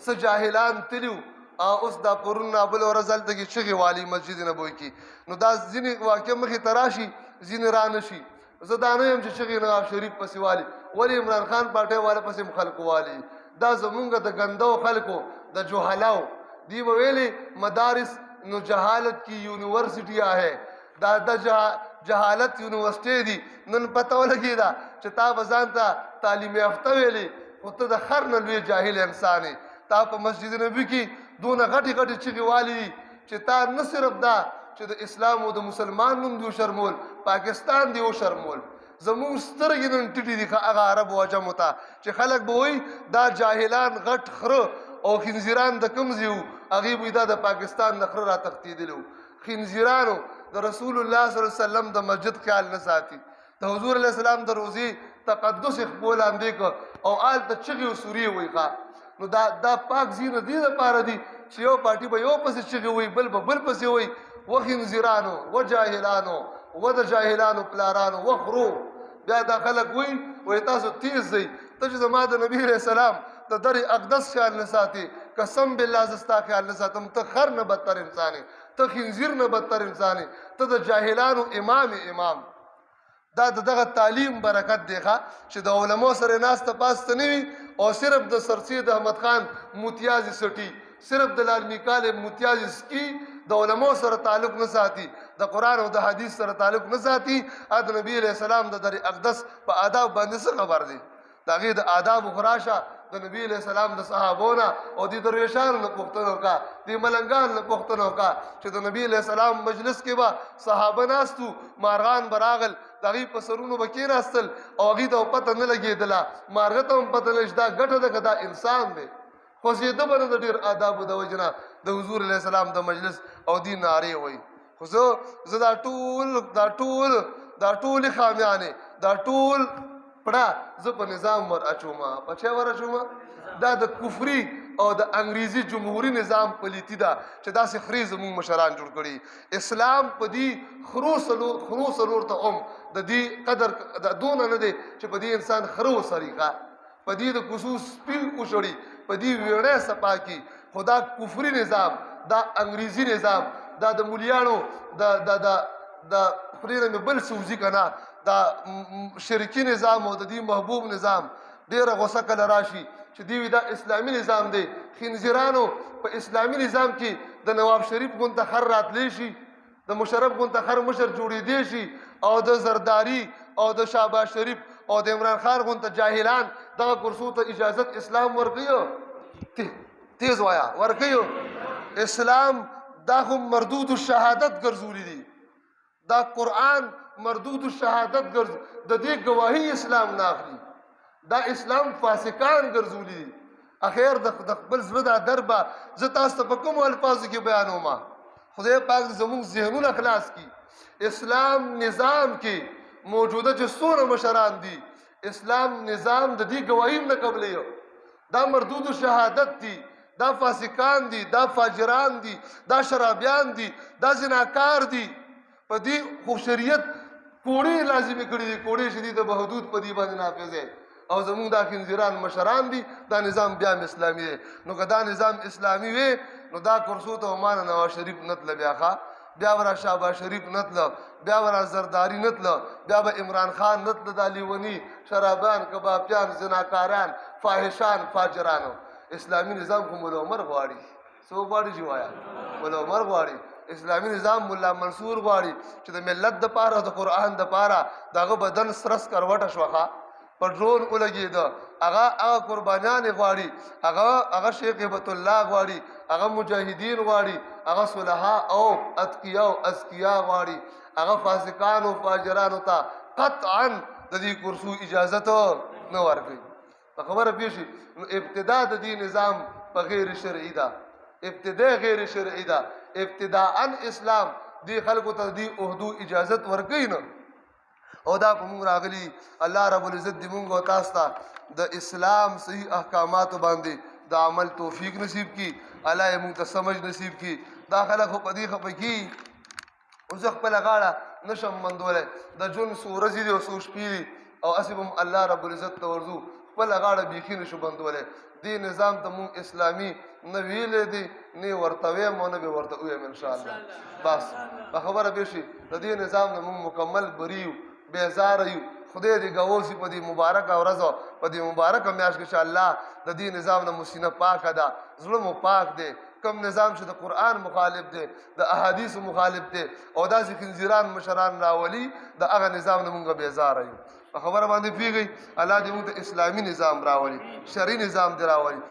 څه جاهلان تلي وو اوس دا پرون بله ورځ هلته کې چغې والي مسجد نبوي کې نو دا ځینې واقع مخې ته راشي ځینې را نه شي زه دا نه یم چې چغې نواب شریف پسې والي ولې عمران خان پارټۍ والا پسې هم خلکو والي دا زمونږ د ګندو خلکو د جهلاو دی به ویلې مدارس نو جهالت کی یونیورسٹیاں ہے دا جهالت یونیورسٹی دی نن پته ولګېده چې تا به ځان ته تعلیم یافته ویلې خو ته د خر نه لوی جاهل انسان یې تا په مسجد نبي کې دونه غټې غټې چغې والي دي چې تا نه صرف دا چې د اسلام او د مسلمان نوم دی وشرمول پاکستان دی وشرمول زمونږ سترګې نن ټیټې دي هغه عربو عجمو ته چې خلک به وایي دا جاهلان غټ خره او خنزیران د کوم ځای وو هغوی به دا د پاکستان د خره را تښتېدلي وو خنزیرانو د رسول الله صلی الله علیه وسلم د مسجد خیال نه ساتي د حضور علیه السلام د روزې تقدس یې خپو لاندې کړ او هلته چغې او سورې وایي ښه نو دا پاک ځای نه دې دپاره دي چې یو پارټي به یو پسې چغې وایي بل به بل پسې وایي و خنزیرانو و جاهلانو و د جاهلانو پلارانو و خرو بیا دا خلک وایي تاسو تیز ځئ ته چې زما د نبي علیه السلام د در اقدس خیال نه ساتي قسم بالله زه ستا خیال نه ساتم ته خر نه بدتر انسان یې ته خنزیر نه بدتر انسان یې ته د جاهلانو امام دا دغه تعلیم برکت دی ښه چې د علماو سره ناسته پاسته نه وي او صرف د سر سید احمد خان متیازې سټي صرف د لال میکال متیازې سکي د علماو سره تعلق نه ساتي د قرآن او د حدیث سره تعلق نه ساتي د نبي علیه السلام د در اقدس په آداب باندې څه خبر دی د هغې د آدابو خو راشه د نبی علیه السلام د صحابو نه او د درویشانو نه پوښتنه وکړه د ملنګانو نه پوښتنه وکړه چې د نبی علیه السلام مجلس کې به صحابه ناست وو مارغان به راغل د هغوی په سرونو به کېناستل او هغوی ته پته نه لګېدله مارغه ته هم پته نه چې دا ګټه ده که دا انسان دی خوځېده به نه د ډېر آدابو د وجې نه د حضور علیه السلام د مجلس او دې نارې وایي خو زه دا ټولې خامیانې دا ټول پړه زه په نظام ور اچومه په چا ور اچومه دا د کفري او د انګریزي جمهوري نظام پلیتی ده چې داسې خرې زموږ مشران جوړ کړي اسلام په دې خرو سلور ته هم د دې قدر دونه نه دی چې په دې انسان خره وسریږه په دې د کوڅو سپي وشړي په دې ویړی صفا کړي خو دا کفري نظام دا انګریزي نظام دا د مولیانو د خولې نه مې بل څه وځي که نه دا شرکي نظام او د دې محبوب نظام ډېره غوسه کله راشي چې دوی دا اسلامي نظام دی خنزیرانو په اسلامي نظام کې د نواب شریف غونته خر راتلی شي د مشرف غونته خر مشر جوړېدی شي او د زرداری او د شهباز شریف او د عمران خان غونته جاهلان دغه کرسو ته اجازت اسلام ورکوي تیز وایا ورکوي اسلام دا خو مردود الشهادت ګرځولي دي دا قرآن مردود الشهادت د دې گواهی اسلام نه اخلي دا اسلام فاسقان ګرځولي دي اخیر د خپل زړه دا دربه زه تاسو ته په کومو الفاظو کې بیانوم خدای پاک زموږ ذهنونه خلاص کړي اسلام نظام کې موجوده چې څومره مشران دي اسلام نظام د دې گواهی نه قبلوي دا مردود الشهادت دي دا فاسقان دي دا فاجران دي دا شرابیان دي دا زناکار دي په دې خو شریعت کوړې لازمي کړي دي کوړې چې دي د بحدود په دې باندې نافظ دی او زمونږ دا خنزیران مشران دي دا نظام بیا هم اسلامي دی نو که دا نظام اسلامي وي نو دا کرسو ته ومانه نواز شریف نه تله بیا ښه بیا به را شهباز شریف نه تله بیا به را زرداري نه تله بیا به عمران خان نه تله دا لیوني شرابان کبابچیان زناکاران فاحشان فاجرانو اسلامي نظام خو ملا عمر غواړي څوک غواړي چې وایه ملا عمر غواړي اسلامي نظام ملا منصور غواړي چې د ملت دپاره د قرآن دپاره د هغه بدن سرس کروټه شوه پټرول ولګېده هغه قربانیانې غواړي هغه شیخ هبت الله غواړي هغه مجاهدین غواړي هغه صلحا او اتقیا او اذکیا غواړي هغه فاسقانو فاجرانو ته قطعا د دې کرسو اجازت نه ورکوي په خبره پوه شي نو ابتدا د دې نظام په غیر شرعي ده ابتدا غیر شرعي ده ابتداءً اسلام دی خلکو ته دی عہدو اجازت ورکوي نه او دا په موږ راغلي الله رب العزت دې موږ او تاسو ته د اسلام صحیح احکاماتو باندې د عمل توفیق نصیب کړي الله یې موږ ته سمجھ نصیب کړي دا خلک خو په دې خفه کېږي اوس خپله غاړه نشم مندولی د ژوند څو ورځې دي او څو شپې دي او هسې به الله رب العزت ته ورځو خپله غاړه بیخي نشو بندولی دې نظام ته مونږ اسلامي نه ویلی دی نه ورته ویم او نه به ورته ویم انشاءالله بس په خبره به شي د دې نظام نه مونږ مکمل بری یو بیزاره یو خدای دې ګواوسي په دې مبارکه ورځ په دې مبارکه میاشت کې انشاءالله د دې نظام نه مسینه پاکه ده زړه مو پاک دی کم نظام چې د قرآن مخالف دی د احادیثو مخالف دی او داسې خنزیران مشران راولي د هغه نظام نه مونږ بیزاره یو په خبره باندې پوهېږئ الله دې مونږ ته اسلامي نظام راولي شرعي نظام دې راولي